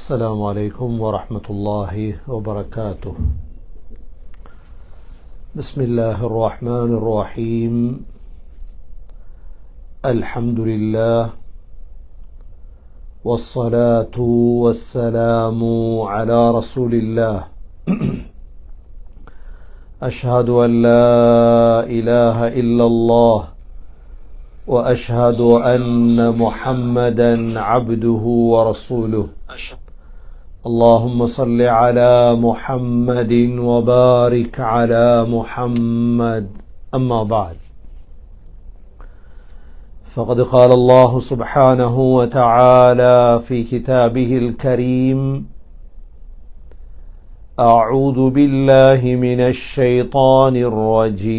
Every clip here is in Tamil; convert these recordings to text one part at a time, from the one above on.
السلام عليكم ورحمة الله وبركاته. بسم الله الرحمن الرحيم. الحمد لله والصلاة والسلام على رسول الله. أشهد أن لا إله إلا الله وأشهد أن محمدا عبده ورسوله. اللهم صل على محمد وبارك على محمد. أما بعد، فقد قال الله سبحانه وتعالى في كتابه الكريم: أعوذ بالله من الشيطان الرجيم.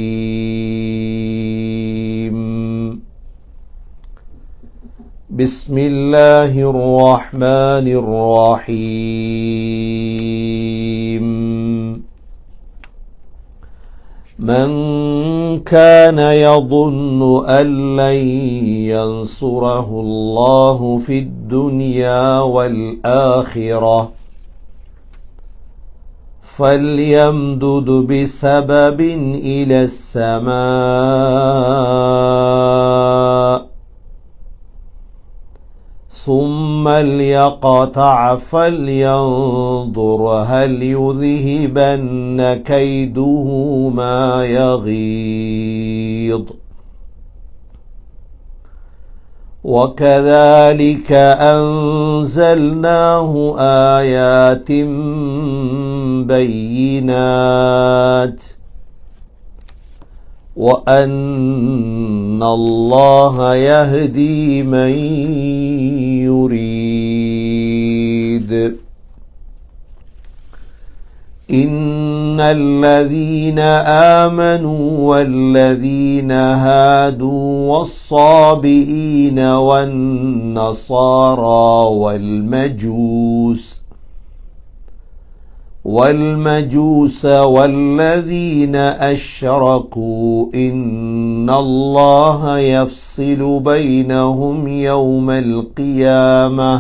بسم الله الرحمن الرحيم. من كان يظن أن لن ينصره الله في الدنيا والآخرة فليمدد بسبب إلى السماء ثم ليقطع فلينظر هل يذهبن كيده ما يغيظ. وكذلك أنزلناه آيات بينات وأن الله يهدي من يريد. إن الذين آمنوا والذين هادوا والصابئين والنصارى والمجوس والذين أشركوا إن الله يفصل بينهم يوم القيامة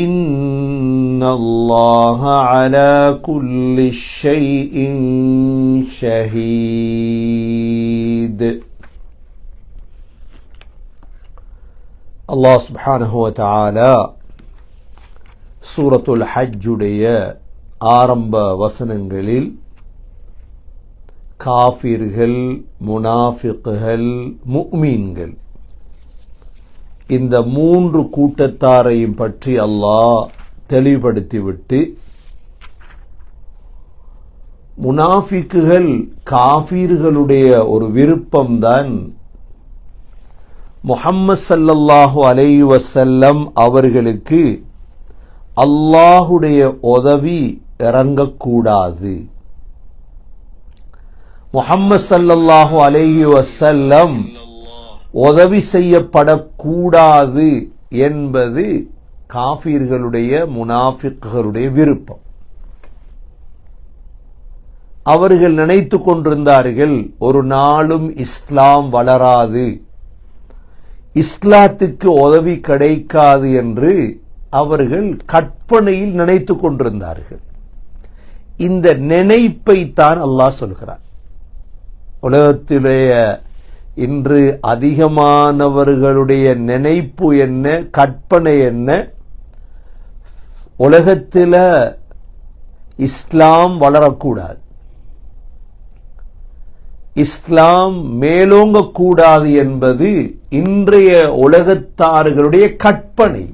إن الله على كل شيء شهيد. الله سبحانه وتعالى சூரத்துல் ஹஜ்ஜுடைய ஆரம்ப வசனங்களில் காஃபிர்கள், முனாஃபிக்குகள், முஃமின்கள் இந்த மூன்று கூட்டத்தாரையும் பற்றி அல்லாஹ் தெளிவுபடுத்திவிட்டு, முனாஃபிக்குகள், காஃபிர்களுடைய ஒரு விருப்பம்தான் முஹம்மது ஸல்லல்லாஹு அலைஹி வஸல்லம் அவர்களுக்கு அல்லாஹுடைய உதவி இறங்கக்கூடாது, முஹம்மது ஸல்லல்லாஹு அலைஹி வஸல்லம் உதவி செய்யப்படக்கூடாது என்பது காஃபிர்களுடைய, முனாஃபிக்குகளுடைய விருப்பம். அவர்கள் நினைத்து கொண்டிருந்தார்கள், ஒரு நாளும் இஸ்லாம் வளராது, இஸ்லாத்துக்கு உதவி கிடைக்காது என்று அவர்கள் கற்பனையில் நினைத்து கொண்டிருந்தார்கள். இந்த நினைப்பை தான் அல்லாஹ் சொல்கிறார். உலகத்திலேயே இன்று அதிகமானவர்களுடைய நினைப்பு என்ன, கற்பனை என்ன? உலகத்தில் இஸ்லாம் வளரக்கூடாது, இஸ்லாம் மேலோங்கக்கூடாது என்பது இன்றைய உலகத்தார்களுடைய கற்பனை.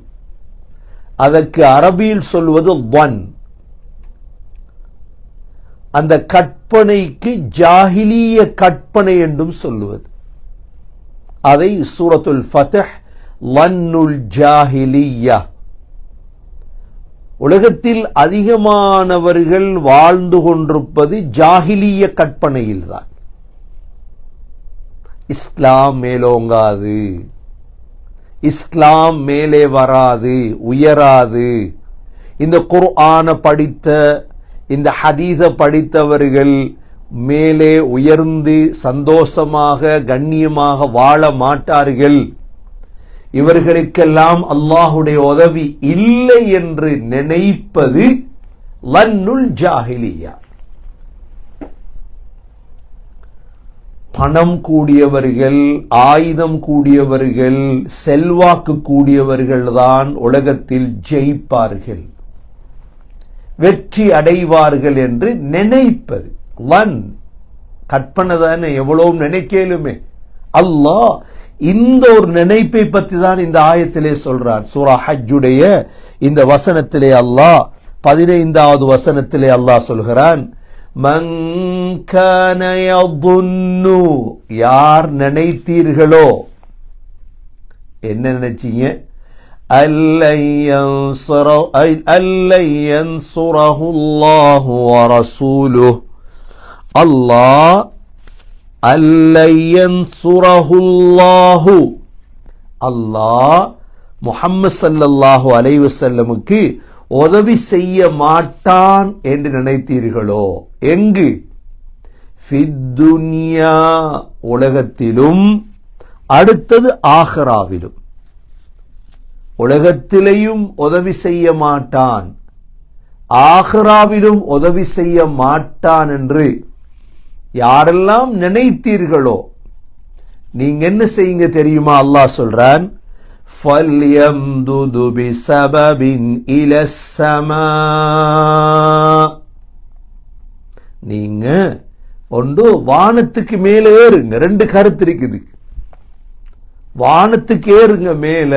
அதற்கு அரபியில் சொல்வது வன். அந்த கற்பனைக்கு ஜாஹிலிய கற்பனை என்றும் சொல்லுவது. அதை சூரத்துல் ஃபத்ஹ் வன்னுல் ஜாஹிலியா. உலகத்தில் அதிகமானவர்கள் வாழ்ந்து கொண்டிருப்பது ஜாஹிலிய கற்பனையில்தான். இஸ்லாம் மேலோங்காது, இஸ்லாம் மேலே வராது, உயராது. இந்த குர்ஆன படித்த, இந்த ஹதீஸ படித்தவர்கள் மேலே உயர்ந்து சந்தோஷமாக கண்ணியமாக வாழ மாட்டார்கள். இவர்களுக்கெல்லாம் அல்லாஹுடைய உதவி இல்லை என்று நினைப்பது லன்னுல் ஜாஹிலியா. பணம் கூடியவர்கள், ஆயுதம் கூடியவர்கள், செல்வாக்கு கூடியவர்கள் தான் உலகத்தில் ஜெயிப்பார்கள், வெற்றி அடைவார்கள் என்று நினைப்பது. லன் கற்பனை தானே, எவ்வளவு நினைக்கலுமே. அல்லாஹ் இந்த ஒரு நினைப்பை பற்றி தான் இந்த ஆயத்திலே சொல்றான். சூரா ஹஜ்ஜுடைய இந்த வசனத்திலே அல்லாஹ் 15வது வசனத்திலே அல்லாஹ் சொல்கிறான், மன் கான யظுன்னு, யார் நினைத்தீர்களோ, என்ன நினைச்சீங்க, அல்லன் யன்சுரஹுல்லாஹு வ ரசூலுஹு, அல்லாஹ் அல்லன் யன்சுரஹுல்லாஹு, அல்லாஹ் முஹம்மது ஸல்லல்லாஹு அலைஹி வஸல்லமுக்கு உதவி செய்ய மாட்டான் என்று நினைத்தீர்களோ. எங்கு? ஃபித்துன்யா, உலகத்திலும், அடுத்தது ஆகிராவிலும். உலகத்திலேயும் உதவி செய்ய மாட்டான், ஆகிராவிலும் உதவி செய்ய மாட்டான் என்று யாரெல்லாம் நினைத்தீர்களோ, நீங்க என்ன செய்யுங்க தெரியுமா? அல்லாஹ் சொல்றான், فَلْيَمْدُدُ بِسَبَبٍ إِلَى السَّمَاءِ, நீங்க ஒன்று வானத்துக்கு மேல ஏறுங்க. ரெண்டு கருத்து இருக்குது. வானத்துக்கு ஏறுங்க, மேல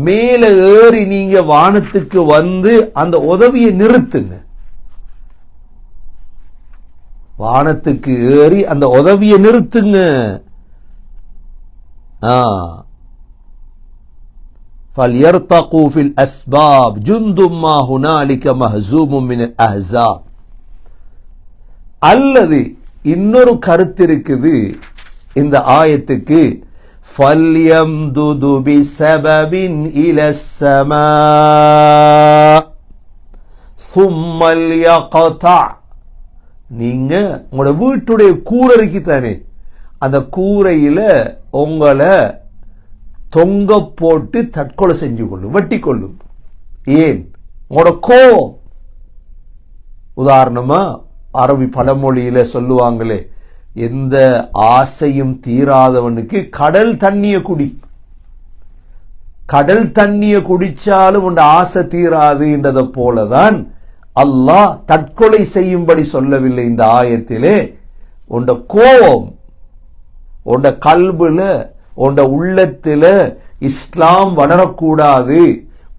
மேல ஏறி நீங்க வானத்துக்கு வந்து அந்த உதவியை நிறுத்துங்க. வானத்துக்கு ஏறி அந்த உதவியை நிறுத்துங்க. فَلْيَرْتَقُوا فِي الْأَسْبَابِ جُنْدٌ مَّا هُنَالِكَ مَهْزُومٌ مِنَ الْأَحْزَابِ. அல்லது இன்னொரு கருத்து இருக்குது இந்த ஆயத்துக்கு, فَلْيَمْدُدُ بِسَبَبٍ إِلَى السَّمَاءِ ثُمَّ لْيَقْطَعْ. நீங்க உங்களோட வீட்டுடைய கூரை இருக்குதானே, அந்த கூரையில உங்களை தொங்க போட்டு தற்கொலை செஞ்சு கொள்ளும், வெட்டி கொள்ளும். ஏன்? உங்களோட கோபம். உதாரணமா அரபி பழமொழியில சொல்லுவாங்களே, எந்த ஆசையும் தீராதவனுக்கு கடல் தண்ணிய குடி. கடல் தண்ணிய குடிச்சாலும் உண்ட ஆசை தீராது என்றதை போலதான் அல்லாஹ் தற்கொலை செய்யும்படி சொல்லவில்லை இந்த ஆயத்திலே. உண்ட கோபம், உண்ட கல்புல, உண்ட உள்ளத்தில இஸ்லாம் வளரக்கூடாது,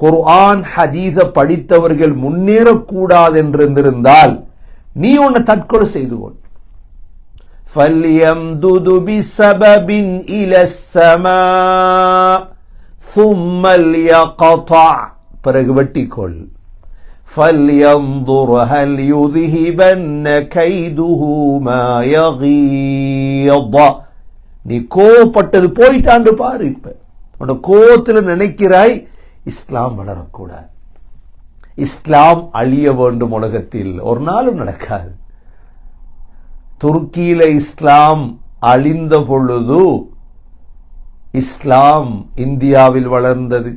குர்ஆன் ஹதீஸ படித்தவர்கள் முன்னேறக்கூடாது என்றிருந்தால் நீ உன்னை தற்கொலை செய்து கொள். فَلْيَمْدُدُ بِسَبَبٍ إِلَى السَّمَاءِ ثُمَّ لْيَقْطَعْ, பிறகு வெட்டிக்கொள். فَلْيَنْظُرْ هَلْ يُذْهِبَنَّ كَيْدُهُ مَا يَغِيظُ. நீ கோபப்பட்டது போயிட்டாண்டு பாரு. இப்ப உன்னோட கோபத்துல நினைக்கிறாய் இஸ்லாம் வளரக்கூடாது, இஸ்லாம் அழிய வேண்டும் உலகத்தில். ஒரு நாளும் நடக்காது. துருக்கியில இஸ்லாம் அழிந்த பொழுது இஸ்லாம் இந்தியாவில் வளர்ந்தது.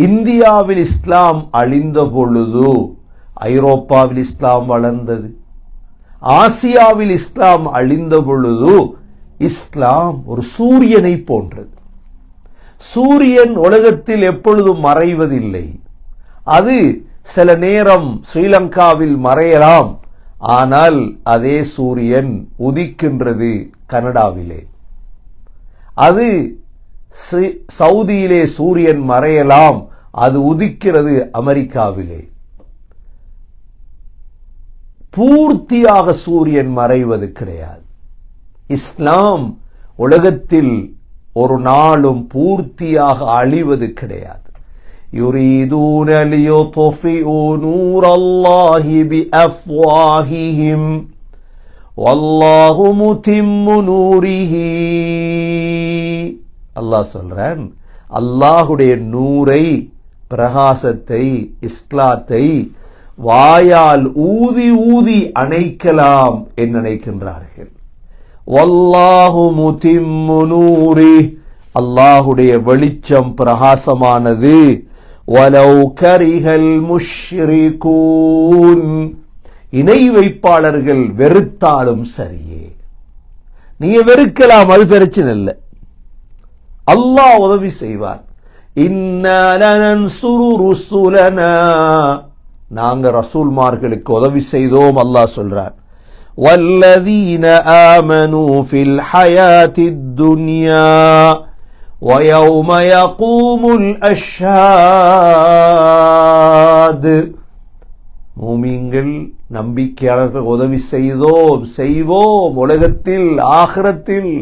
இந்தியாவில் இஸ்லாம் அழிந்த பொழுது ஐரோப்பாவில் இஸ்லாம் வளர்ந்தது. ஆசியாவில் இஸ்லாம் அழிந்த பொழுது இஸ்லாம் ஒரு சூரியனை போன்றது. சூரியன் உலகத்தில் எப்பொழுதும் மறைவதில்லை. அது சில நேரம் ஸ்ரீலங்காவில் மறையலாம், ஆனால் அதே சூரியன் உதிக்கின்றது கனடாவிலே. அது சவுதியிலே சூரியன் மறையலாம், அது உதிக்கிறது அமெரிக்காவிலே. பூர்த்தியாக சூரியன் மறைவது கிடையாது. இஸ்லாம் உலகத்தில் ஒரு நாளும் பூர்த்தியாக அழிவது கிடையாது. يريدون ليطفئوا نور الله بأفواههم والله متم نوره. அல்லாஹ் சொல்றான், அல்லாஹுடைய நூரை, பிரகாசத்தை, இஸ்லாத்தை வாயால் ஊதி ஊதி அணைக்கலாம் என்று நினைக்கின்றார்கள். வல்லாஹு முதிம்மு நூரி, அல்லாஹுடைய வெளிச்சம் பிரகாசமானது. வலவ் கரிஹல் முஷ்ரிகூன், இணை வைப்பாளர்கள் வெறுத்தாலும் சரியே. நீங்க வெறுக்கலாம், அது பிரச்சனை இல்லை, அல்லாஹ் உதவி செய்வார். இன்னா லனன்சுரு ருசுலனா, நாங்க ரசூல்மார்களுக்கு உதவி செய்தோம் அல்லாஹ் சொல்றார். வல்லதீன ஆமனூ ஃபில் ஹயாத்தித் துன்யா வயௌம யகூமுல் அஷ்ஹாத், மூமின்கள் நம்பிக்கையாளர்கள் உதவி செய்வோம் உலகத்தில் ஆகிரத்தில்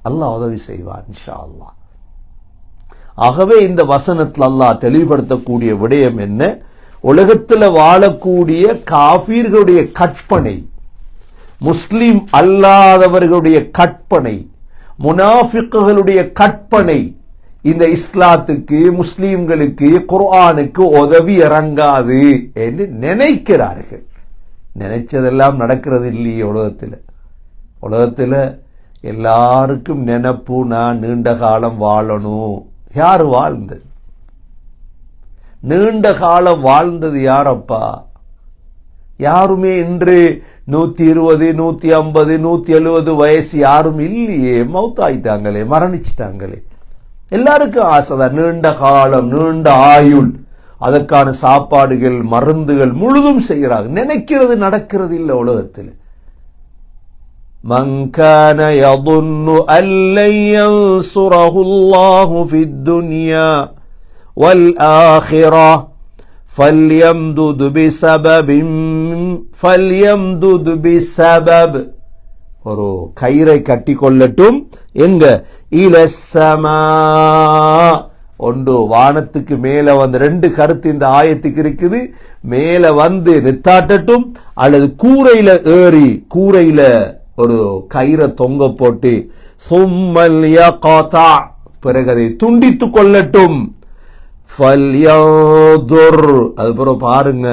அல்லாஹ் உதவி செய்வார் இன்ஷா அல்லாஹ். ஆகவே இந்த வசனத்தில் அல்லாஹ் தெளிவுபடுத்தக்கூடிய விடயம் என்ன? உலகத்தில் வாழக்கூடிய காஃபிர்களுடைய கற்பனை, முஸ்லிம் அல்லாதவர்களுடைய கற்பனை, முனாஃபிக்குகளுடைய கற்பனை இந்த இஸ்லாத்துக்கு, முஸ்லிம்களுக்கு, குர்ஆனுக்கு உதவி இறங்காது என்று நினைக்கிறார்கள். நினைச்சதெல்லாம் நடக்கிறது இல்லையே உலகத்தில் எல்லாருக்கும் நினைப்பு, நான் நீண்ட காலம் வாழணும். யாரு வாழ்ந்தது? நீண்ட காலம் வாழ்ந்தது யாரப்பா? யாருமே இன்று 120, 150, 170 வயசு யாரும் இல்லையே, மௌத்தாயிட்டாங்களே, மரணிச்சிட்டாங்களே. எல்லாருக்கும் ஆசைதான் நீண்ட காலம், நீண்ட ஆயுள், அதற்கான சாப்பாடுகள், மருந்துகள் முழுதும் செய்கிறாங்க. நினைக்கிறது நடக்கிறது இல்லை உலகத்தில். من كان يظن أن لن ينصره الله في الدنيا والآخرة فليمدد بسبب, ஒரு கயிறை கட்டி கொள்ளட்டும். எங்க? இலஸ்ஸமா, ஒன்று வானத்துக்கு மேல வந்து, ரெண்டு கருத்து இந்த ஆயத்துக்கு இருக்குது. மேல வந்து நித்தாட்டட்டும், அல்லது கூரையில ஏறி கூரையில ஒரு கயிறை தொங்க போட்டு சும்மல் யகதா, பிறகு அதை துண்டித்துக் கொள்ளட்டும். ஃபல்யதுர், அது பிறகு பாருங்க,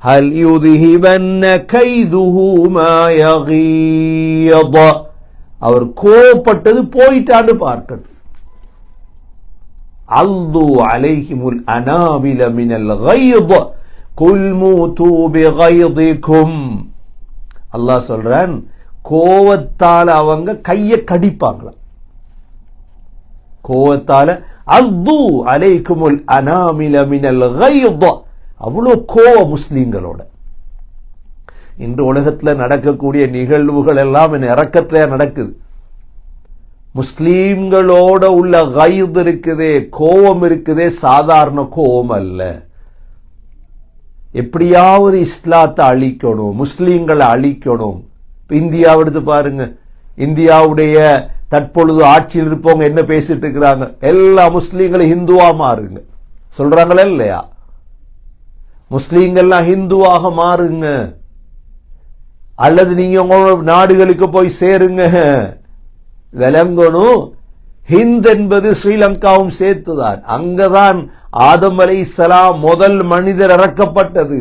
ஹல் யுذهبن கைதுஹு மா யகீத, அவர் கோபப்பட்டது போயிட்டான்னு பார்க்கட்டும். அல்து அலைஹிமுல் அனாபில மினல் கைத குல் மூது பிகைதிக்கும். அல்லாஹ் சொல்றான், கோவத்தால அவங்க கைய கடிப்பாங்களாம். கோவத்தால அல்து அலைக்குமுல் அனாமில மினல் கைத, அவ்வளோ கோவம் முஸ்லீம்களோட. இன்று உலகத்தில் நடக்கக்கூடிய நிகழ்வுகள் எல்லாம் இறக்கத்துல நடக்குது. முஸ்லீம்களோட உள்ள கைது இருக்குதே, கோவம் இருக்குதே, சாதாரண கோவம் அல்ல. எப்படியாவது இஸ்லாத்தை அழிக்கணும், முஸ்லீம்களை அழிக்கணும். இந்தியாவை எடுத்து பாருங்க, இந்தியாவுடைய தற்பொழுது ஆட்சியில் இருப்பவங்க என்ன பேசிட்டு இருக்கிறாங்க? எல்லா முஸ்லீம்களும் ஹிந்துவா மாறுங்க சொல்றாங்களே இல்லையா? முஸ்லீம்கள்லாம் ஹிந்துவாக மாறுங்க, அல்லது நீங்க உங்களோட நாடுகளுக்கு போய் சேருங்க. விளங்கணும், ஹிந்த் என்பது ஸ்ரீலங்காவும் சேர்த்துதான். அங்கதான் ஆதம் அலைஹிஸ்ஸலாம் முதல் மனிதர் இறக்கப்பட்டது.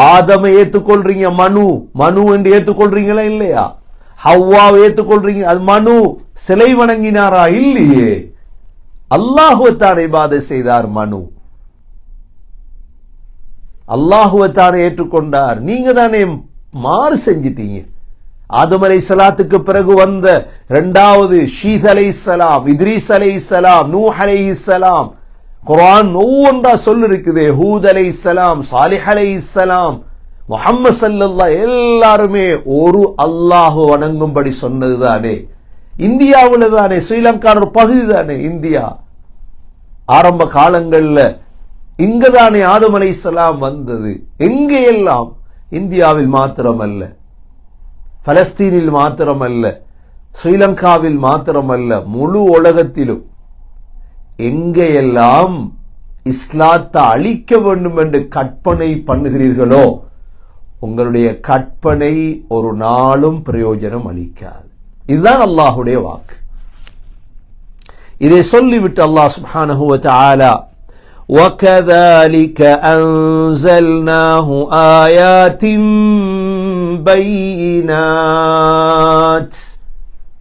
ஆதமை ஏற்றுக்கொள்றீங்க, மனு என்று ஏற்றுக்கொள்றீங்களா இல்லையா? ஹவ்வாவை ஏற்றுக்கொள்றீங்க, அது மனு சிலை வணங்கினாரா? இல்லையே, அல்லாஹுவைத்தான் இபாதத் செய்தார். மனு அல்லாஹுவைத்தான் ஏற்றுக்கொண்டார். நீங்க தானே மாறு செஞ்சிட்டீங்க. ஆதம் அலைஹிஸ்ஸலாத்துக்கு பிறகு வந்த இரண்டாவது ஷீத் அலைஹிஸ்ஸலாம், இத்ரீஸ் அலைஹிஸ்ஸலாம், நூஹ் அலைஹிஸ்ஸலாம், குர்ஆன் ஒவ்வொன்றா சொல்லிருக்குதே. ஹூத் அலைஹிஸ்ஸலாம், சாலிஹ் அலைஹிஸ்ஸலாம், முஹம்மது ஸல்லல்லாஹு, எல்லாருமே ஒரு அல்லாஹ் வணங்கும்படி சொன்னதுதானே. இந்தியாவில் தானே, ஸ்ரீலங்கா ஒரு பகுதி தானே இந்தியா. ஆரம்ப காலங்கள்ல இங்கதானே ஆதம் அலைஹிஸ்ஸலாம் வந்தது. எங்கெல்லாம்? இந்தியாவில் மாத்திரமல்ல, பலஸ்தீனில் மாத்திரமல்ல, ஸ்ரீலங்காவில் மாத்திரமல்ல, முழு உலகத்திலும் எங்கெல்லாம் இஸ்லாத்தை அழிக்க வேண்டும் என்று கற்பனை பண்ணுகிறீர்களோ, உங்களுடைய கற்பனை ஒரு நாளும் பிரயோஜனம் அளிக்காது. இதுதான் அல்லாஹுடைய வாக்கு. இதை சொல்லிவிட்டு அல்லாஹ் சுப்ஹானஹு வ தஆலா, وَكَذَلِكَ أَنزَلْنَاهُ آيَاتٍ بَيِّنَاتٍ,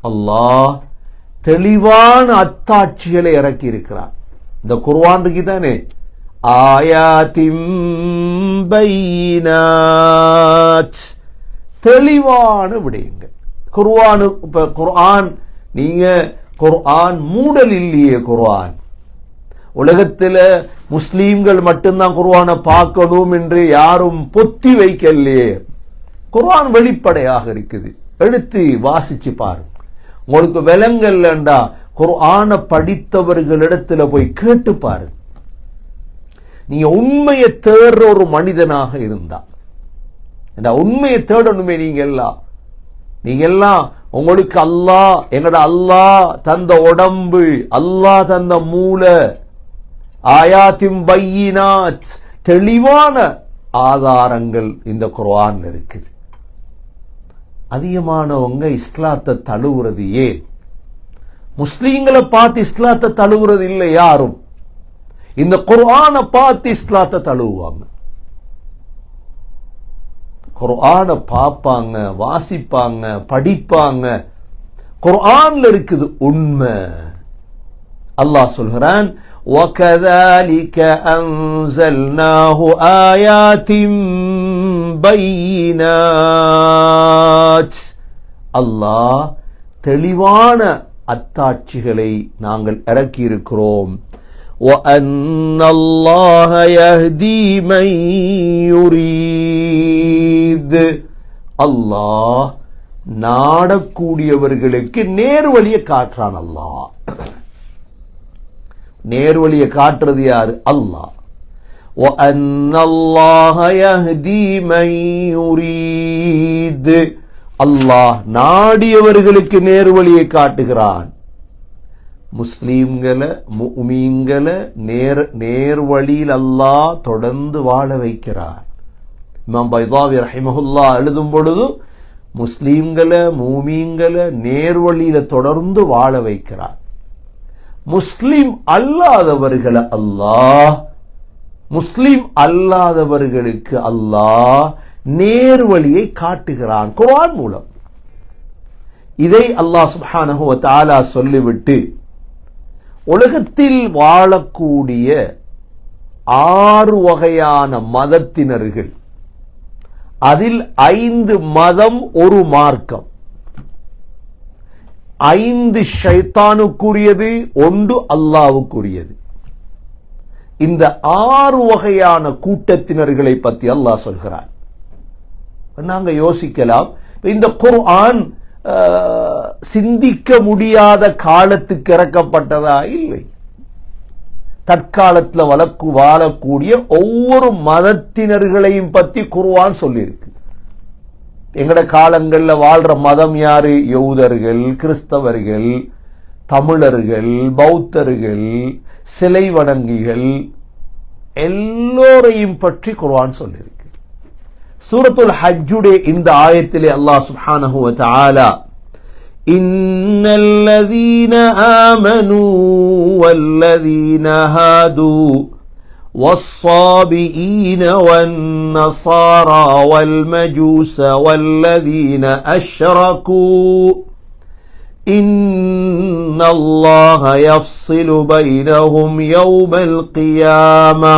அல்லாஹ் தெளிவான அத்தாட்சிகளை இறக்கி இருக்கிறான். இந்த குர்ஆன் இருக்கு தானே, ஆயாத்திம் பையினாத், தெளிவான விடயங்கள். குர்ஆன் நீங்க குர்ஆன் மூடல் இல்லையே. குர்ஆன் உலகத்தில் முஸ்லீம்கள் மட்டும்தான் குர்ஆனை பார்க்கணும் என்று யாரும் பொத்தி வைக்கலையே. குர்ஆன் வெளிப்படையாக இருக்குது, எடுத்து வாசிச்சு பாருங்க. உங்களுக்கு விலங்கல்லண்டா குர்ஆனை படித்தவர்களிடத்துல போய் கேட்டு பாருங்க. நீங்க உண்மையை தேடுற ஒரு மனிதனாக இருந்தா, உண்மையை தேடணுமே. நீங்க எல்லாம் உங்களுக்கு அல்லாஹ், எங்கட அல்லாஹ் தந்த உடம்பு, அல்லாஹ் தந்த மூளை, ஆயாத்திம் பையினாத், தெளிவான ஆதாரங்கள் இந்த குர்ஆன்ல இருக்குது. அதிகமானவங்க இஸ்லாத்தை தழுவுறது ஏன்? முஸ்லீம்களை பார்த்து இஸ்லாத்தை தழுவுறது இல்லை யாரும். இந்த குர்ஆனை பார்த்து இஸ்லாத்தை தழுவுவாங்க. குர்ஆனை பார்ப்பாங்க, வாசிப்பாங்க, படிப்பாங்க. குர்ஆன்ல இருக்குது உண்மை. அல்லாஹ் சொல்கிறான், وَكَذَلِكَ أَنزَلْنَاهُ آيَاتٍ بَيِّنَاتٍ, அல்லாஹ் தெளிவான அத்தாட்சிகளை நாங்கள் இறக்கி இருக்கிறோம். وَأَنَّ اللَّهَ يَهْدِي مَن يُرِيدُ, அல்லாஹ் நாடக்கூடியவர்களுக்கு நேர்வழியை காட்டுறான். அல்லாஹ் நேர்வழியை காட்டுறது யாரு? அல்லாஹ். وَأَنَّ اللَّهَ يَهْدِي مَن يُرِيدُ, அல்லாஹ் நாடியவர்களுக்கு நேர்வழியை காட்டுகிறான். முஸ்லீம்களை, முஃமின்களை நேர்வழியில் அல்லாஹ் தொடர்ந்து வாழ வைக்கிறார். இமாம் பைதாவி ரஹிமஹுல்லாஹ் எழுதும் பொழுது முஸ்லீம்களை, முஃமின்களை நேர்வழியில தொடர்ந்து வாழ வைக்கிறார். முஸ்லிம் அல்லாதவர்களை அல்லாஹ், முஸ்லிம் அல்லாதவர்களுக்கு அல்லாஹ் நேர்வழியை காட்டுகிறான் குர்ஆன் மூலம். இதை அல்லாஹ் சுப்ஹானஹு வ தஆலா சொல்லிவிட்டு, உலகத்தில் வாழக்கூடிய 6 வகையான மதத்தினர்கள், அதில் 5 மதம் ஒரு மார்க்கம், 5 ஷைத்தானுக்குரியது, 1 அல்லாஹ்வுக்குரியது. இந்த 6 வகையான கூட்டத்தினர்களை பற்றி அல்லாஹ் சொல்கிறார். நாங்க யோசிக்கலாம், இந்த குர்ஆன் சிந்திக்க முடியாத காலத்துக்கு இறக்கப்பட்டதா? இல்லை. தற்காலத்தில் வாழக்கூடிய ஒவ்வொரு மதத்தினர்களையும் பற்றி குர்ஆன் சொல்லியிருக்கு. எங்கட காலங்கள்ல வாழ்ற மதம் யாரு? யூதர்கள், கிறிஸ்தவர்கள், தமிழர்கள், பௌத்தர்கள், சிலை வணங்கிகள், எல்லோரையும் பற்றி குர்ஆன் சொல்லியிருக்கு. சூரத்துல் ஹஜ்ஜுடைய இந்த ஆயத்திலே அல்லாஹ் சுப்ஹானஹு வ தஆலா, இன்னல்லதீன ஆமனூ வல்லதீன ஹாது والصابئين والنصارى والمجوس والذين أشركوا إن الله يفصل بينهم يوم القيامة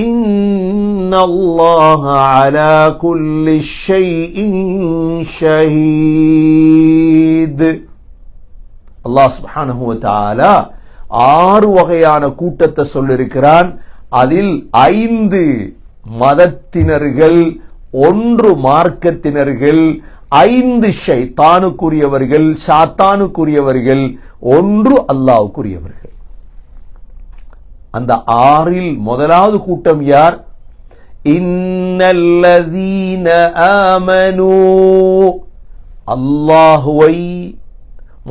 إن الله على كل شيء شهيد. الله سبحانه وتعالى 6 வகையான கூட்டத்தை சொல்லிருக்கிறான். அதில் 5 மதத்தினர்கள், 1 மார்க்கத்தினர்கள், 5 ஷைத்தானுக்குரியவர்கள், சாத்தானுக்குரியவர்கள், 1 அல்லாஹ்வுக்குரியவர்கள். அந்த 6இல் முதலாவது கூட்டம் யார்? இன்னல்லதீன ஆமனூ, அல்லாஹுவை,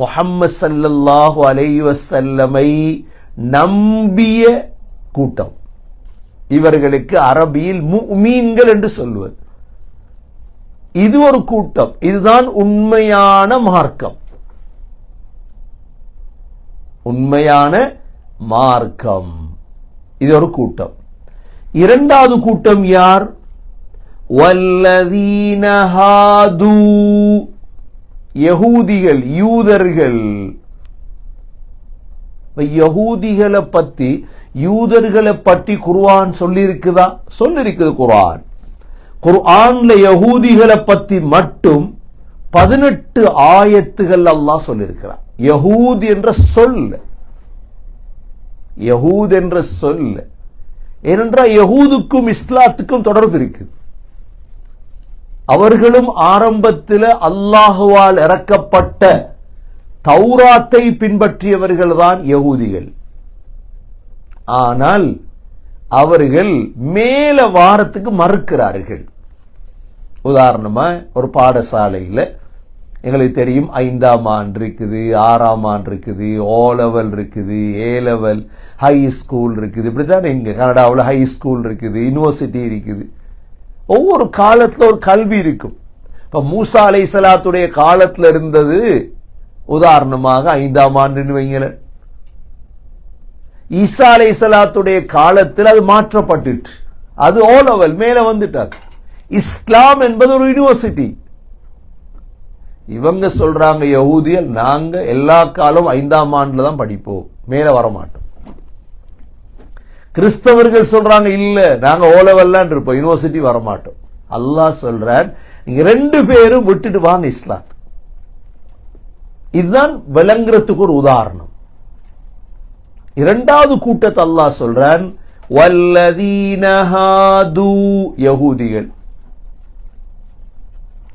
முஹம்மது ஸல்லல்லாஹு அலைஹி வஸல்லமை நம்பிய கூட்டம். இவர்களுக்கு அரபியில் முஃமின்கள் என்று சொல்வது. இது ஒரு கூட்டம். இதுதான் உண்மையான மார்க்கம், உண்மையான மார்க்கம். இது ஒரு கூட்டம். இரண்டாவது கூட்டம் யார்? வல்லதீன ஹாது, யஹூதிகள், யூதர்கள். யகூதிகளை பத்தி யூதர்களை பற்றி குர்ஆன் சொல்லி இருக்குதா? சொல்லிருக்குது குர்ஆன். குர்ஆன்ல யகூதிகளை பத்தி மட்டும் 18 ஆயத்துகள் அல்லாஹ் சொல்லியிருக்கிறார். யகூத் என்ற சொல், யகூத் என்ற சொல் ஏனென்றால் யகூதுக்கும் இஸ்லாத்துக்கும் தொடர்பு இருக்குது. அவர்களும் ஆரம்பத்தில் அல்லாஹுவால் இறக்கப்பட்ட தௌராத்தை பின்பற்றியவர்கள் தான் யகூதிகள். ஆனால் அவர்கள் மேல வாரத்துக்கு மறுக்கிறார்கள். உதாரணமா ஒரு பாடசாலையில் எங்களுக்கு தெரியும் 5ஆம் ஆண்டு இருக்குது, 6ஆம் ஆண்டு இருக்குது, ஓ லெவல் இருக்குது, ஏ லெவல், ஹை ஸ்கூல் இருக்குது. இப்படித்தான் இங்க கனடாவில் ஹை ஸ்கூல் இருக்குது, யூனிவர்சிட்டி இருக்குது. ஒவ்வொரு காலத்துல ஒரு கல்வி இருக்கும். இப்ப மூசா அலைஹிஸ்ஸலாத்துடைய காலத்துல இருந்தது உதாரணமாக 5ஆம் ஆண்டுன்னு வைங்கள. ஈசா அலைஹிஸ்ஸலாத்துடைய காலத்தில் அது மாற்றப்பட்டுட்டு அது ஓ லெவல் மேல வந்துட்டார். இஸ்லாம் என்பது ஒரு யூனிவர்சிட்டி. இவங்க சொல்றாங்க யகூதியல், நாங்க எல்லா காலம் 5ஆம் ஆண்டுல தான் படிப்போம், மேல வர மாட்டோம். கிறிஸ்தவர்கள் சொல்றாங்க இல்ல, நாங்க ஓ லெவல்லாம் இருப்போம், யூனிவர்சிட்டி வர மாட்டோம். அல்லாஹ் சொல்றான், நீங்க 2 பேரும் விட்டுட்டு வாங்க இஸ்லாம். இதுதான் விளங்குறதுக்கு ஒரு உதாரணம். இரண்டாவது கூட்டத்தை அல்லாஹ் சொல்றான், வல்லதீன ஹாது, யகூதிகள்.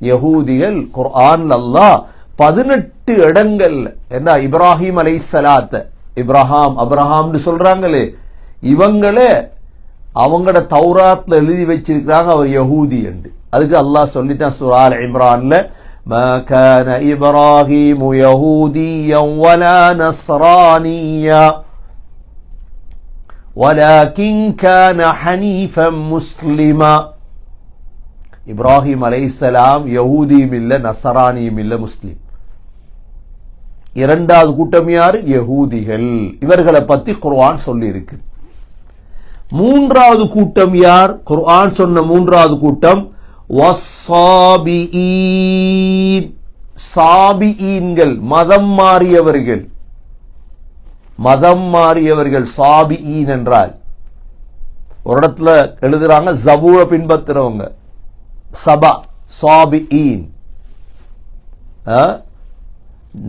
யகூதிகள் குர்ஆன் அல்லாஹ் 18 இடங்கள்ல என்ன இப்ராஹிம் அலைஹிஸ்ஸலாத்த அப்ரஹாம்னு சொல்றாங்களே, இவங்களே அவங்களோட தௌராத்ல எழுதி வச்சிருக்கிறாங்க அவர் யகூதி என்று. அதுக்கு அல்லாஹ் சொல்லிட்டான் சூரா ஆல் இம்ரான்ல, மா கான இப்ராஹீமு யஹூதியன் வலா நஸ்ரானியா வலாகின் கான ஹனீஃபன் முஸ்லிமா. இப்ராஹிம் அலைஹிஸ்ஸலாம் யஹூதியும் இல்ல, நஸ்ரானியும் இல்ல, முஸ்லிம். இரண்டாவது கூட்டம் யாரு? யகூதிகள். இவர்களை பத்தி குர்ஆன் சொல்லி இருக்கு. மூன்றாவது கூட்டம் யார்? குர்ஆன் சொன்ன மூன்றாவது கூட்டம் வஸ்ஸாபிஈன், சாபிஈன்கள், மதம் மாறியவர்கள். மதம் மாறியவர்கள் சாபிஈன் என்றால் ஒரு இடத்துல எழுதுறாங்க ஜபூர பின்பற்றுறவங்க, சபா சாபிஈன்.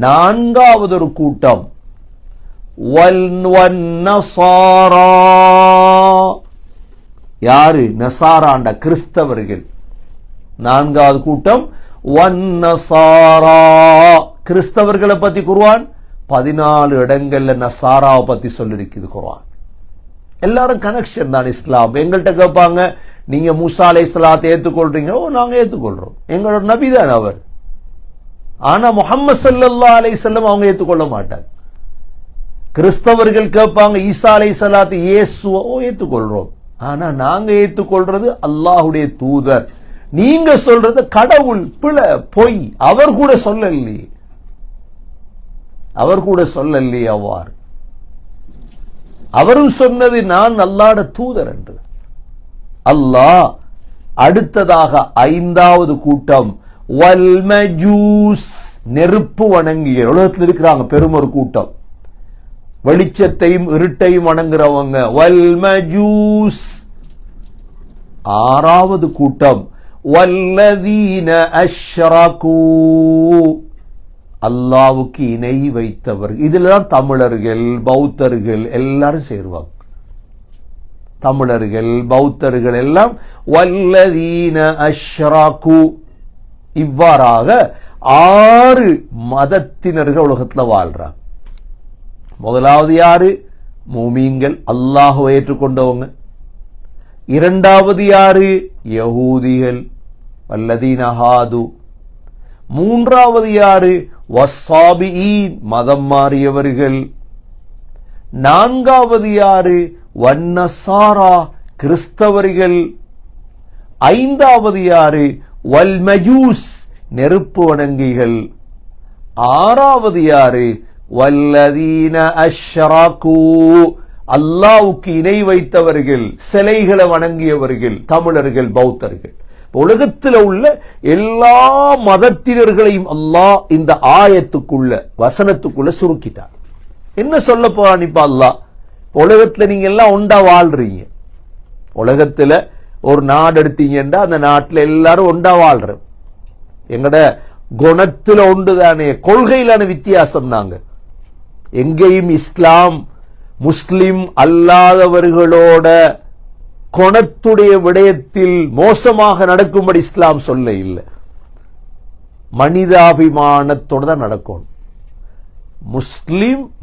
நான்காவது ஒரு கூட்டம் வன்னஸாரா, யாரு? நசாராண்ட கிறிஸ்தவர்கள். நான்காவது கூட்டம் வன்னஸாரா, கிறிஸ்தவர்களை பத்தி குர்ஆன் 14 இடங்கள்ல நசாராவை பத்தி சொல்லிருக்குது குர்ஆன். எல்லாரும் கனெக்ஷன் தான் இஸ்லாம். எங்கள்கிட்ட கேட்பாங்க, நீங்க மூசா அலைஹிஸ்ஸலாத்தை ஏத்துக்கொள்றீங்க? ஓ, நாங்க ஏத்துக்கொள்றோம், எங்களோட நபி தான் அவர். ஆனா முஹம்மது ஸல்லல்லாஹு அலைஹி வஸல்லம் அவங்க ஏத்துக்கொள்ள மாட்டாங்க. கிறிஸ்தவர்கள் கேட்பாங்க, ஈசா அலைஹிஸ்ஸலாத்து இயேசுவை, ஓ ஏத்துக்கொள்றோம், ஆனா நாங்க ஏத்துக்கொள்றது அல்லாஹ்வுடைய தூதர், நீங்க சொல்றது கடவுள், பிழை, பொய், அவர் கூட சொல்லலையே, அவர் கூட சொல்லலையே. அவ்வாறு அவரும் சொன்னது நான் அல்லாஹ்வுடைய தூதர் என்று. அல்லாஹ் அடுத்ததாக ஐந்தாவது கூட்டம் வல் மஜூஸ், நெருப்பு வணங்கிய உலகத்தில் இருக்கிறாங்க பெரும் ஒரு கூட்டம், வெளிச்சத்தையும் இருட்டையும் வணங்குறவங்க. வல் மஜூஸ். ஆறாவது கூட்டம் வல்லதீன அஷ்ரகு, அல்லாஹ்வுக்கு இணை வைத்தவர். இதுலதான் தமிழர்கள் பௌத்தர்கள் எல்லாரும் சேருவாங்க. தமிழர்கள் பௌத்தர்கள் எல்லாம் வல்லதீன அஷ்ரகு. இவ்வாறாக 6 மதத்தினர்கள் உலகத்தில் வாழ்றாங்க. முதலாவது யாரு? மூமீன்கள், அல்லாஹ்வை ஏற்றுக்கொண்டவங்க. இரண்டாவது யாரு? யகூதிகள், வல்லதீன ஹாது. மூன்றாவது யாரு? வஸ்ஸாபிஈன், மதம் மாறியவர்கள். நான்காவது யாரு? வன்னஸாரா, கிறிஸ்தவர்கள். ஐந்தாவது யாரு? வல் மஜூஸ், நெருப்பு வணங்கிகள். ஆறாவது யாரு? வல்லதீன அஷ்ரகு, அல்லாஹ்வுக்கு இணை வைத்தவர்கள், சிலைகளை வணங்கியவர்கள், தமிழர்கள் பௌத்தர்கள். உலகத்தில் உள்ள எல்லா மதத்தினர்களையும் அல்லாஹ் இந்த ஆயத்துக்குள்ள வசனத்துக்குள்ள சுருக்கிட்டார். என்ன சொல்ல போறான் இப்ப அல்லாஹ்? உலகத்துல நீங்க எல்லாம் ஒண்டா வாழ்றீங்க. உலகத்துல ஒரு நாடு எடுத்தீங்கன்னா அந்த நாட்டுல எல்லாரும் ஒண்டா வாழ்றோம். எங்கட குணத்துல ஒன்றுதானே, கொள்கையிலான வித்தியாசம். நாங்க எங்கேயும் இஸ்லாம் முஸ்லிம் அல்லாதவர்களோட குணத்துடைய விடயத்தில் மோசமாக நடக்கும்படி இஸ்லாம் சொல்ல இல்லை. மனிதாபிமானத்தோடு தான் நடக்கணும்.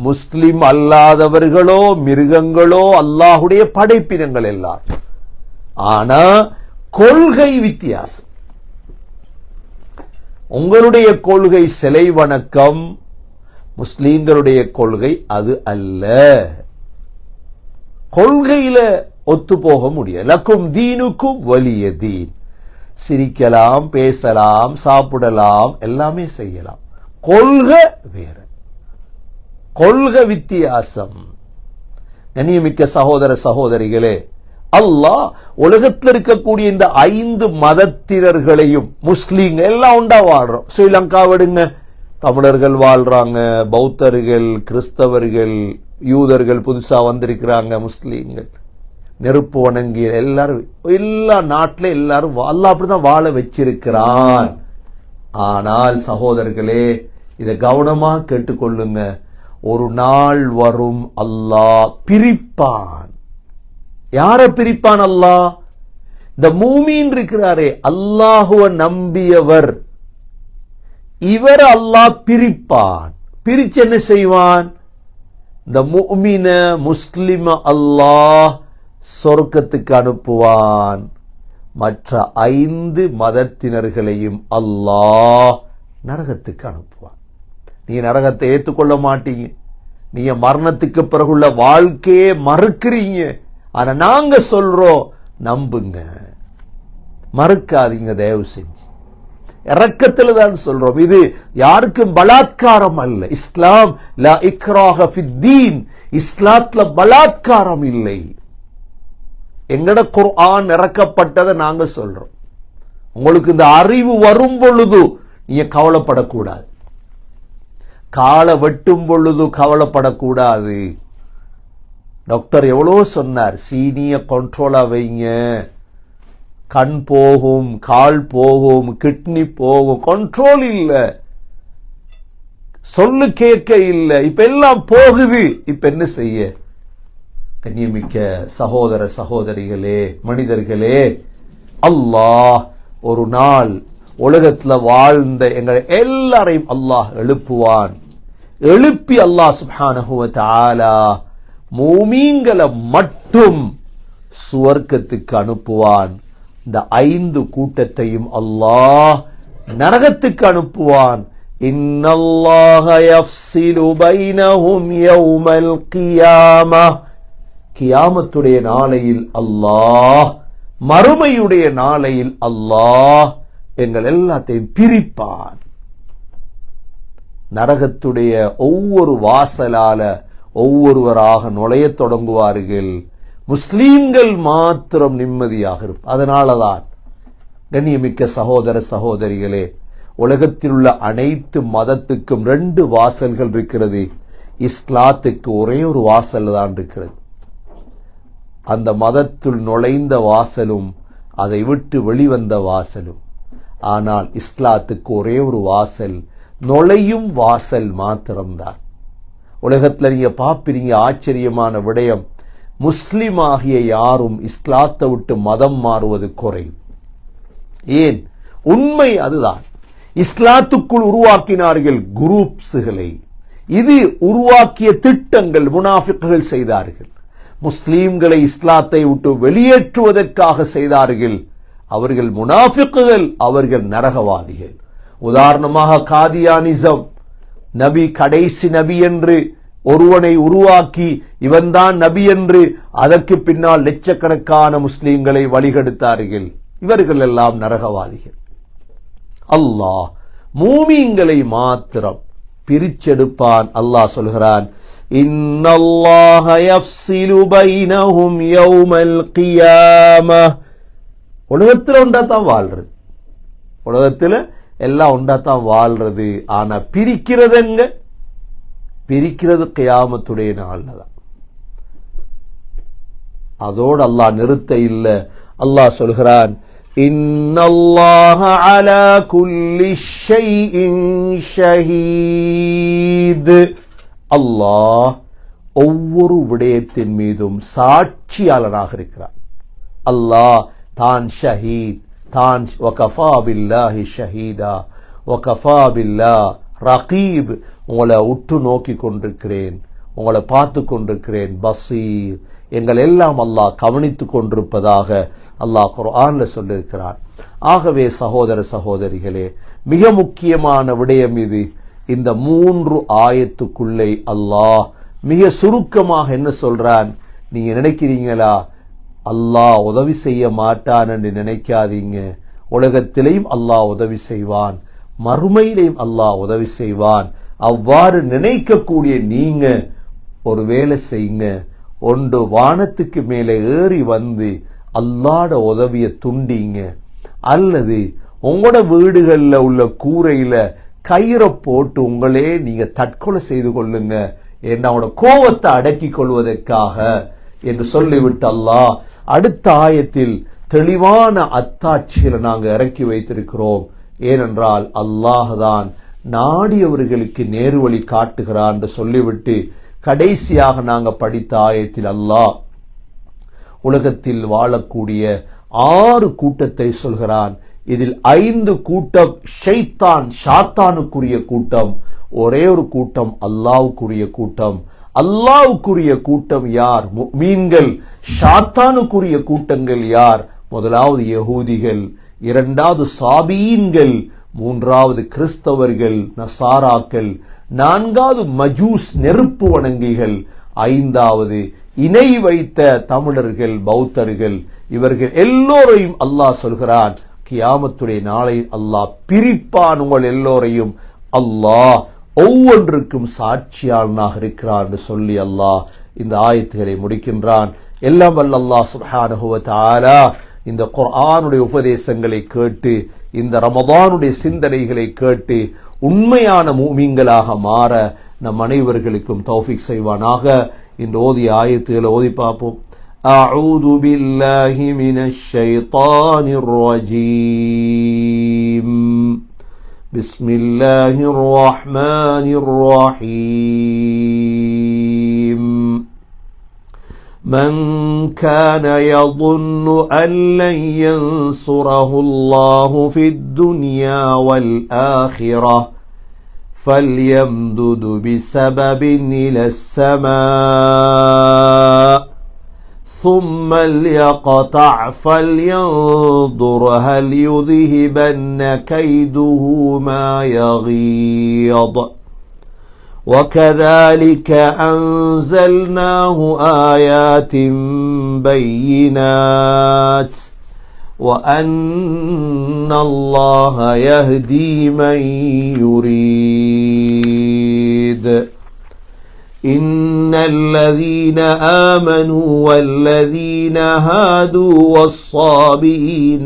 முஸ்லிம் அல்லாதவர்களோ மிருகங்களோ அல்லாஹுடைய படைப்பினங்கள் எல்லாரும். ஆனா கொள்கை வித்தியாசம். உங்களுடைய கொள்கை சிலை வணக்கம், முஸ்லீம்களுடைய கொள்கை அது அல்ல. கொள்கையில ஒத்து போக முடியாது. லக்கும் தீனுக்கும் வலிய தீன். சிரிக்கலாம், பேசலாம், சாப்பிடலாம், எல்லாமே செய்யலாம். கொள்கை வேற, கொள்கை வித்தியாசம். கண்ணியமிக்க சகோதர சகோதரிகளே, அல்லாஹ் உலகத்தில் இருக்கக்கூடிய இந்த 5 மதத்தினர்களையும் முஸ்லீம் எல்லாம் உண்டா வாழ்றோம். ஸ்ரீலங்கா விடுங்க, தமிழர்கள் வாழ்றாங்க, பௌத்தர்கள், கிறிஸ்தவர்கள், யூதர்கள் புதுசா வந்திருக்கிறாங்க, முஸ்லீம்கள், நெருப்பு வணங்கி எல்லாரும், எல்லா நாட்டில எல்லாரும் அல்லாஹ் அப்படிதான் வாழ வச்சிருக்கிறான். ஆனால் சகோதரர்களே, இதை கவனமா கேட்டுக்கொள்ளுங்க. ஒரு நாள் வரும் அல்லாஹ் பிரிப்பான். யார பிரிப்பான் அல்லாஹ்? இந்த மூமீன் இருக்கிறாரே, அல்லாஹுவ நம்பியவர், இவர் அல்லாஹ் பிரிப்பான். பிரிச்சு என்ன செய்வான்? இந்த முஃமின முஸ்லிம அல்லாஹ் சொர்க்கத்துக்கு அனுப்புவான். மற்ற 5 மதத்தினர்களையும் அல்லாஹ் நரகத்துக்கு அனுப்புவான். நீங்க நரகத்தை ஏற்றுக்கொள்ள மாட்டீங்க, நீங்க மரணத்துக்கு பிறகுள்ள வாழ்க்கையே மறுக்கிறீங்க. ஆனா நாங்க சொல்றோம், நம்புங்க, மறுக்காதீங்க, தயவு செஞ்சு. இரக்கத்துல தான் சொல்றோம். இது யாருக்கும் பலாத்காரம் அல்ல. இஸ்லாம் லா இக்ராஹ ஃபித்தீன். இஸ்லாத்துல பலாத்காரம் இல்லை. எங்கட குர்ஆன் இறக்கப்பட்டதை நாங்க சொல்றோம். உங்களுக்கு இந்த அறிவு வரும் பொழுது நீங்க கவலைப்படக்கூடாது. காலை வெட்டும் பொழுது கவலைப்படக்கூடாது. டாக்டர் எவ்வளோ சொன்னார், சீனிய கண்ட்ரோலா வைங்க, கண் போகும், கால் போகும், கிட்னி போகும், கண்ட்ரோல் இல்ல, சொல்லு கேட்க இல்ல, இப்ப எல்லாம் போகுது. இப்ப என்ன செய்ய? கண்ணியமிக்க சகோதர சகோதரிகளே, மனிதர்களே, அல்லாஹ் ஒரு நாள் உலகத்துல வாழ்ந்த எங்களை எல்லாரையும் அல்லாஹ் எழுப்புவான். எழுப்பி அல்லாஹ் சுப்ஹானஹு வ தஆலா மூமீன்களை மட்டும் சுவர்க்கத்துக்கு அனுப்புவான். இந்த 5 கூட்டத்தையும் அல்லாஹ் நரகத்துக்கு அனுப்புவான். இன்னல்லாஹ யஃஸிலு பைனஹும் யௌமல் கியாமஹ். கியாமத்துடைய நாளையில் அல்லாஹ், மறுமையுடைய நாளையில் அல்லாஹ் எங்கள் எல்லாத்தையும் பிரிப்பான். நரகத்துடைய ஒவ்வொரு வாசலால ஒவ்வொருவராக நுழைய தொடங்குவார்கள். முஸ்லீம்கள் மாத்திரம் நிம்மதியாக இருப்பார். அதனாலதான் கண்ணியமிக்க சகோதர சகோதரிகளே, உலகத்தில் உள்ள அனைத்து மதத்துக்கும் 2 வாசல்கள் இருக்கிறது. இஸ்லாத்துக்கு ஒரே ஒரு வாசல் தான் இருக்கிறது. அந்த மதத்துள் நுழைந்த வாசலும் அதை விட்டு வெளிவந்த வாசலும். ஆனால் இஸ்லாத்துக்கு ஒரே ஒரு வாசல், நுழையும் வாசல் மாத்திரம்தான். உலகத்தில் நீங்க பாப்பீங்க, ஆச்சரியமான விடயம், முஸ்லிம் ஆகிய யாரும் இஸ்லாத்தை விட்டு மதம் மாறுவது குறையும். ஏன்? உண்மை அதுதான். இஸ்லாத்துக்குள் உருவாக்கினார்கள் குரூப்ஸ்களை. இது உருவாக்கிய திட்டங்கள் முனாஃபிக்குகள் செய்தார்கள். முஸ்லீம்களை இஸ்லாத்தை விட்டு வெளியேற்றுவதற்காக செய்தார்கள். அவர்கள் முனாஃபிக்குகள், அவர்கள் நரகவாதிகள். உதாரணமாக காதியானிசம், நபி கடைசி நபி என்று ஒருவனை உருவாக்கி இவன்தான் நபி என்று அதற்கு பின்னால் லட்சக்கணக்கான முஸ்லீம்களை வழிகெடுத்தார்கள். இவர்கள் எல்லாம் நரகவாதிகள். அல்லாஹ் மூமீன்களை மாத்திரம் பிரிச்செடுப்பான். அல்லாஹ் சொல்கிறான், இன்னல்லாஹ யஃஸிலு பைனஹும் யௌமல் கியாமஹ். உலகத்தில் ஒன்றாத்தான் வாழ்றது, உலகத்தில் எல்லாம் ஒன்றாத்தான் வாழ்றது. ஆனா பிரிக்கிறதுங்க பிரிக்கிறது கியாமத்துடைய நாள்ல தான். அதோடு அல்லாஹ் நிறுத்த இல்ல. அல்லாஹ் சொல்கிறான், இன்னல்லாஹ அலா குல்லி ஷைஇன் ஷஹீத். அல்லாஹ் ஒவ்வொரு விடயத்தின் மீதும் சாட்சியாளனாக இருக்கிறான். அல்லாஹ் தான் ஷஹீத், தான் வகஃபா பில்லாஹி ஷஹீதா வகஃபா பில்லாஹ் ரகீப். உங்களை உற்று நோக்கி கொண்டிருக்கிறேன், உங்களை பார்த்து கொண்டிருக்கிறேன். பசீர், எங்கள் எல்லாம் அல்லாஹ் கவனித்து கொண்டிருப்பதாக அல்லாஹ் குர்ஆன்ல சொல்லியிருக்கிறார். ஆகவே சகோதர சகோதரிகளே, மிக முக்கியமான விடயம் இது. இந்த 3 ஆயத்துக்குள்ளே அல்லாஹ் மிக சுருக்கமாக என்ன சொல்றான்? நீங்க நினைக்கிறீங்களா அல்லாஹ் உதவி செய்ய மாட்டான் என்று நினைக்காதீங்க. உலகத்திலேயும் அல்லாஹ் உதவி செய்வான், மறுமையிலையும் அல்லாஹ் உதவி செய்வான். அவ்வாறு நினைக்கக்கூடிய நீங்க ஒரு வேலை செய்யுங்க. ஒன்று, வானத்துக்கு மேலே ஏறி வந்து அல்லாஹ்ட உதவியை துண்டிங்க. அல்லது உங்களோட வீடுகள்ல உள்ள கூரையில கயிறை போட்டு உங்களே நீங்க தற்கொலை செய்து கொள்ளுங்க, என்ன அவனோட கோபத்தை அடக்கி கொள்வதற்காக என்று சொல்லிவிட்டு அல்லாஹ் அடுத்த ஆயத்தில் தெளிவான அத்தாட்சிகளை நாங்க இறக்கி வைத்திருக்கிறோம். ஏனென்றால் அல்லாஹ் தான் நாடியவர்களுக்கு நேர்வழி காட்டுகிறான் என்று சொல்லிவிட்டு கடைசியாக நாங்க படித்த ஆயத்தில் அல்லாஹ் உலகத்தில் வாழக்கூடிய 6 கூட்டத்தை சொல்கிறான். இதில் 5 கூட்டம் ஷைத்தான் ஷாத்தானுக்குரிய கூட்டம், ஒரே ஒரு கூட்டம் அல்லாஹ்வுக்குரிய கூட்டம். அல்லாஹ்வுக்குரிய கூட்டம் யார்? முஃமின்கள். ஷாத்தானுக்குரிய கூட்டங்கள் யார்? முதலாவது யஹூதிகள், இரண்டாவது சாபீன்கள், மூன்றாவது கிறிஸ்தவர்கள் நசாராக்கள், நான்காவது மஜூஸ் நெருப்பு வணங்கிகள், ஐந்தாவது இணை வைத்த தமிழர்கள் பௌத்தர்கள். இவர்கள் எல்லோரையும் அல்லாஹ் சொல்கிறான், கியாமத்துடைய நாளை அல்லாஹ் பிரிப்பான். உங்கள் எல்லோரையும் அல்லாஹ் ஒவ்வொன்றுக்கும் சாட்சியாளனாக இருக்கிறான் என்று சொல்லி அல்லாஹ் இந்த ஆயத்துகளை முடிக்கின்றான். எல்லாம் வல்ல அல்லாஹ் சுப்ஹானஹு வ தஆலா இந்த குர்ஆனுடைய உபதேசங்களை கேட்டு, இந்த ரமதானுடைய சிந்தனைகளை கேட்டு உண்மையான மூமின்களாக மாற நம் அனைவர்களுக்கும் தௌஃபீக் செய்வானாக. இந்த ஓதிய ஆயத்துகளை ஓதி பார்ப்போம். அஊது பில்லாஹி மினஷ் ஷைத்தானிர் ரஜீம். பிஸ்மில்லாஹிர் ரஹ்மானிர் ரஹீம். من كان يظن أن لن ينصره الله في الدنيا والآخرة فليمدد بسبب إلى السماء ثم ليقطع فلينظر هل يذهبن كيده ما يغيظ وكذلك أنزلناه آيات بينات وأن الله يهدي من يريد. إن الذين آمنوا والذين هادوا والصابئين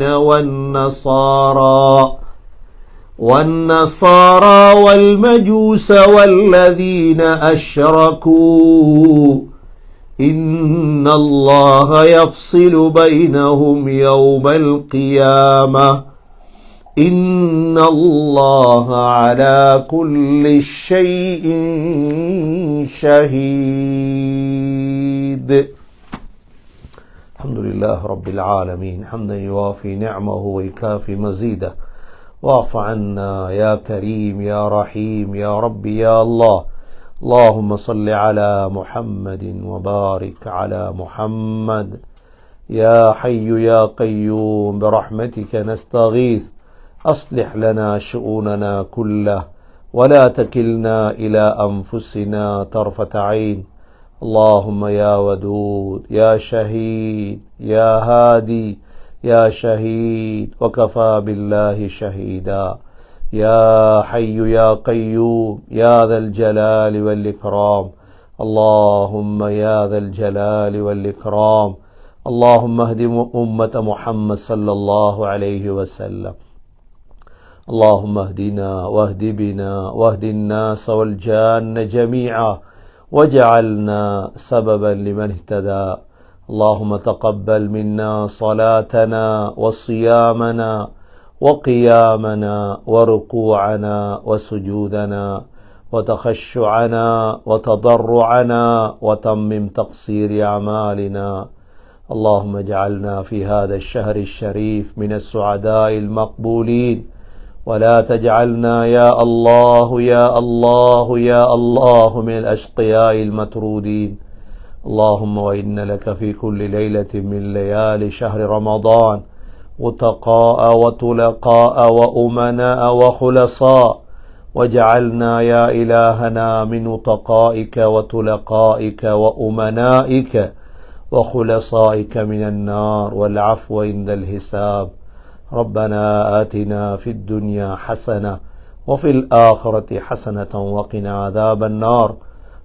والنصارى والمجوس والذين أشركوا إن الله يفصل بينهم يوم القيامة إن الله على كل شيء شهيد. الحمد لله رب العالمين حمدا يوافي نعمه ويكافي مزيده. واعف عنا يا كريم يا رحيم يا رب يا الله. اللهم صل على محمد وبارك على محمد. يا حي يا قيوم برحمتك نستغيث أصلح لنا شؤوننا كله ولا تكلنا إلى أنفسنا طرفة عين. اللهم يا ودود يا شهيد يا هادي يا شهيد وكفى بالله شهيدا. يا حي يا قيوم يا ذا الجلال والإكرام. اللهم يا ذا الجلال والإكرام. اللهم اهد أمة محمد صلى الله عليه وسلم. اللهم اهدنا واهد بنا واهد الناس والجان جميعا واجعلنا سببا لمن اهتدى. اللهم تقبل منا صلاتنا وصيامنا وقيامنا وركوعنا وسجودنا وتخشعنا وتضرعنا وتمم تقصير أعمالنا. اللهم اجعلنا في هذا الشهر الشريف من السعداء المقبولين، ولا تجعلنا يا الله يا الله يا الله من الأشقياء المطرودين. اللهم وإن لك في كل ليلة من ليالي شهر رمضان وتقاء وتلقاء وأمناء وخلصاء، وجعلنا يا إلهنا من وتقائك وتلقائك وأمنائك وخلصائك من النار والعفو عند الحساب. ربنا آتنا في الدنيا حسنة وفي الآخرة حسنة وقنا عذاب النار.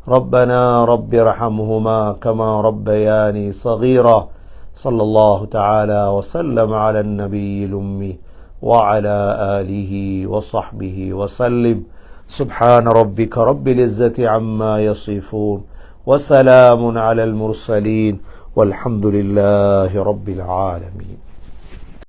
ربنا رب ارحمهما كما ربياني صغيرا. صلى الله تعالى وسلم على النبي الأمي وعلى آله وصحبه وسلم. سبحان ربك رب العزة عما يصفون وسلام على المرسلين والحمد لله رب العالمين.